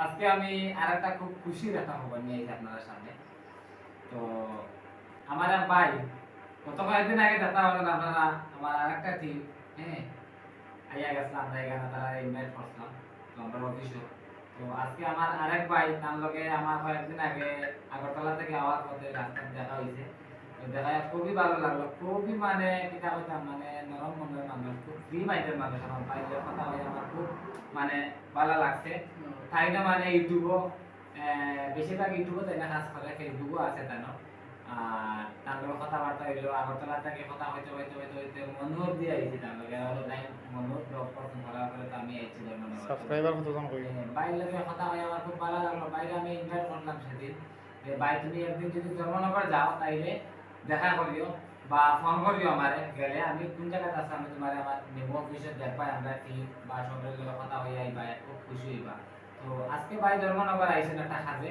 আজকে আমি আরেকটা খুব খুশির একটা খবর নিয়ে এসেছি আপনাদের সামনে। তো আমার এক ভাই গত কয়েকদিন আগে দেখা হলো আপনারা আমার আরেকটা টিম, হ্যাঁ, আইয়া গেছিলাম আমরা এখানে, তারা ইনভাইট করছিলাম তো আমরা অফিসে। তো আজকে আমার আরেক ভাই তার লগে আমার কয়েকদিন আগে আগরতলা থেকে আওয়ার পথে রাস্তায় দেখা হয়েছে। তো দেখা খুবই ভালো লাগলো, খুবই মানে কিটা কইতাম মানে নরম মনের মানুষ, খুব ফ্রি মাইন্ডের মানুষ। আমার ভাইয়ের কথা হয়ে আমার খুব মানে ভালো লাগছে। তাই না মানে ইউটিউবও বেশিরভাগ ইউটিউবও তাই না কাজ করে, ফেসবুকও আছে তাই না। আর তার লগে কথাবার্তা হইলো, আগরতলা থেকে কথা হইতে হইতে হইতে হইতে মনোহর দিয়ে আইছি তার লগে, হলো তাই মনোহর ব্লগ পছন্দ করার পরে তো আমি আইছি ধন্যবাদ। সাবস্ক্রাইবার কতজন কই? বাইরের লগে কথা হয়ে আমার খুব ভালো লাগলো। বাইরে আমি ইনভাইট করলাম সেদিন যে ভাই তুমি একদিন যদি ধর্মনগর যাও তাইলে দেখা করিও বা ফোন করিও আমারে, গেলে আমি কোন জায়গায় আছি আমি তোমার আমার নেমো অফিসে দেখবা, আমরা টিম বা সবের লগে কথা হয়ে আইবা, খুব খুশি হইবা। তো আজকে ভাই ধর্মনগর আইছেন একটা কাজে,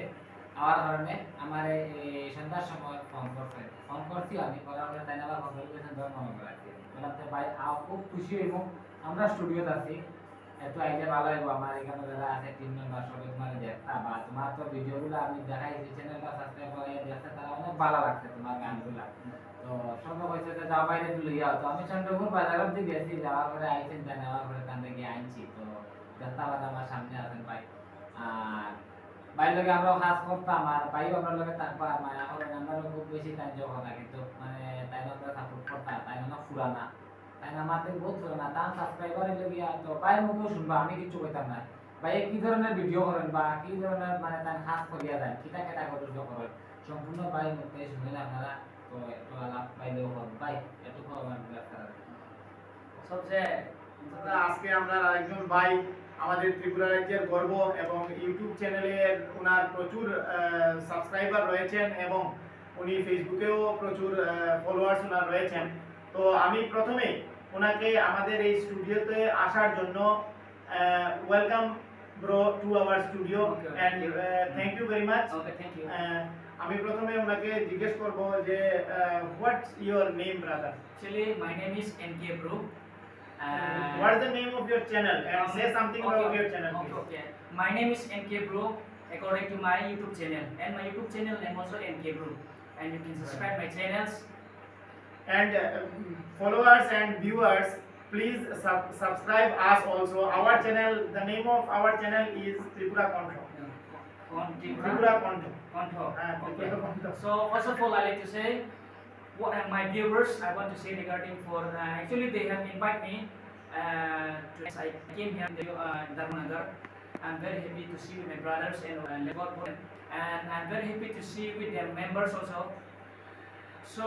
আমার কারণে আমার এই সন্ধ্যার সময় ফোন করছি আমি, করার পরে তাই আবার ফোন করে ধর্মনগর আছি বললাম যে ভাই আও, খুব খুশি হইব, আমরা স্টুডিওতে আছি, একটু আইলে ভালো হইব। আমার এখানে যারা আছে টিম মেম্বার সবাই তোমার দেখতা বা তোমার তো ভিডিওগুলো আমি দেখাইছি, চ্যানেলটা সাবস্ক্রাইব করে দেখতে, তারা অনেক ভালো লাগছে তোমার গানগুলা। তো সবাই কইছে যে যাও বাইরে লইয়া, তো আমি চন্দ্রপুর বাজারের দিকে গেছি, যাওয়ার পরে আইছেন, জানি নেওয়ার পরে কান থেকে আনছি। তো দেখতে আবার আমার সামনে আছেন ভাই, আর ভাই লগে আমরাও কাজ করতাম, আর ভাইও আপনার লগে থাকবা, মায়া করেন, আমরাও খুব বেশি টাইম যাওয়া কথা, কিন্তু মানে তাই আমরা সাপোর্ট করতাম, তাই না পুরানা, তাই না আমাদের বহুত পুরানা, তার সাবস্ক্রাইবারের লগিয়া তো ভাইয়ের মুখেও শুনবা, আমি কিছু কইতাম না। ভাই কি ধরনের ভিডিও করেন বা কি ধরনের মানে তার কাজ করিয়া দেন, কিটা ক্যাটাগরির করেন, সম্পূর্ণ ভাই মুখে শুনেন আপনারা। তো একটু আলাপ পাইলেও হবে ভাই, একটু আমার সবচেয়ে আজকে আমরা আরেকজন ভাই, আমাদের ত্রিপুরা রাজ্যের গর্ব, এবং ইউটিউব চ্যানেলের ওনার প্রচুর সাবস্ক্রাইবার রয়েছেন এবং উনি ফেসবুকেও প্রচুর ফলোয়ার্স ওনার রয়েছেন। তো আমি প্রথমে ওনাকে আমাদের এই স্টুডিওতে আসার জন্য welcome bro to our studio, and thank you very much. Okay, thank you. আমি প্রথমে ওনাকে জিজ্ঞেস করব যে what's your name brother? Actually, my name is NK Bro. What is the name of your channel? And say something about your channel, Okay, please. okay. My name is NK Bro, according to my YouTube channel, and my YouTube channel name also NK Bro, and you can subscribe my channels. And followers and viewers, please subscribe us also. Our channel, the name of our channel is Tripura Conto. Tripura Conto. Conto. Okay. Tripura Conto. So first of all, I like to say, what my viewers, I want to say regarding for actually they have invited me. I came here in Dharmanagar. I'm very happy to see with my brothers and and I'm very happy to see with their members also. So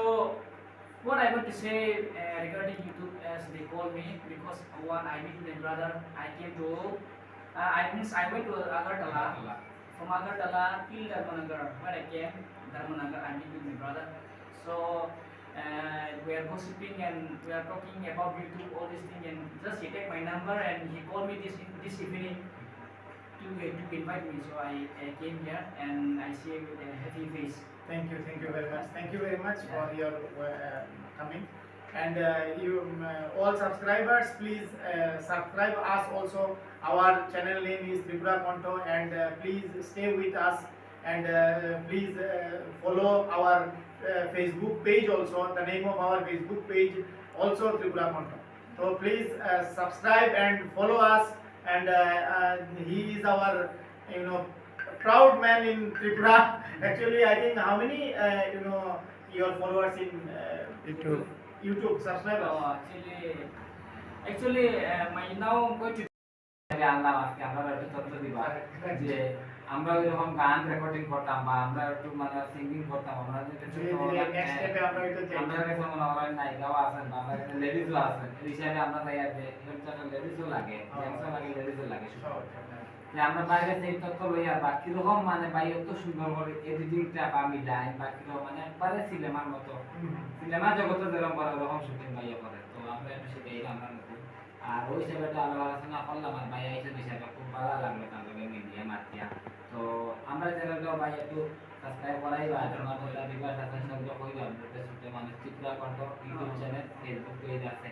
what I want to say regarding YouTube, as they call me, because when I meet with my brother, I came to I went to Agartala. From Agartala till Dharmanagar. When I came Dharmanagar, I meet with my brother. So we are gossiping and we are talking about YouTube, all this thing, and just he take my number and he called me this evening to invite me. So I came here and I see with a happy face. Thank you very much. Thank you very much for your coming. And you all subscribers, please subscribe us also. Our channel name is Tripura Conto, and please stay with us, and please follow our Facebook page also. The name of our Facebook page also Tripura Conto. So please subscribe and follow us, and he is our proud man in Tripura. Actually, I think how many your followers in YouTube subscribers? Actually, my now going to আনলাম আজকে আমরা একটু তথ্য দিবা যে আমরা যখন গান রেকর্ডিং করতাম বা আমরা একটু মানে সিঙ্গিং করতাম, আমরা নেক্সট স্টেপে আমরা এটা চাই। আমরা কাছে মনে হয় নায়িকাও আছেন বা আমরা কাছে লেডিজও আছেন, এই হিসাবে আমরা চাই যে একটা লেডিজও লাগে, জেন্টসও লাগে, লেডিজও লাগে, যে আমরা বাইরে সেই তথ্য লইয়া বা কিরকম মানে ভাই এত সুন্দর করে এডিটিংটা বা মিলাই বা কিরকম মানে একবারে সিনেমার মতো, সিনেমা জগতে যেরকম করে ওরকম শুটিং ভাইয়া করে। তো আমরা একটু সেটাই আমরা নতুন, আর ওই হিসাবে আলোচনা করলাম, আর ভাই আইসেন হিসাবে খুব ভালো লাগলো তার লগে মিডিয়া মাতিয়া। তো আমরা চ্যানেলটাও ভাই একটু সাবস্ক্রাইব করাই বা তোমার বইটা দিবা, সাবস্ক্রাইব কইবা, আমরা শুনতে মানে ত্রিপুরা কণ্ঠ ইউটিউব চ্যানেল, ফেসবুক পেজ আছে।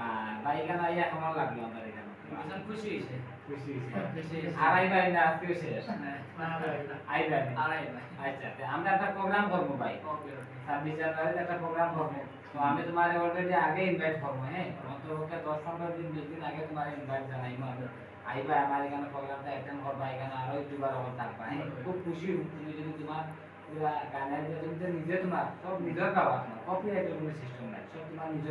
আর ভাই এখানে আইয়া কেমন লাগলো আমাদের এখানে? খুশি হয়েছে। খুশি খুশি হয়েছি। আর আইবা না আজকে শেষ না, আইবা না। আর আইবা। আচ্ছা তে আমরা একটা প্রোগ্রাম করবো ভাই ওকে, ওকে। 26 জানুয়ারি একটা প্রোগ্রাম করবো তো আমি তোমারে অলরেডি আগে ইনভাইট করবো হ্যাঁ অন্তত 10-15 দিন 20 দিন আগে তোমারে ইনভাইট জানাইবো আমি আইবা আমার এখানে প্রোগ্রামটা অ্যাটেন্ড করবা এখানে আরো একটু বার থাকবা হ্যাঁ খুব খুশি হই তুমি যদি তোমার পুরা গানের যে তুমি যে নিজে তোমার সব নিজের গাওয়া তোমার কপিরাইটের কোনো সিস্টেম নাই সব তোমার নিজের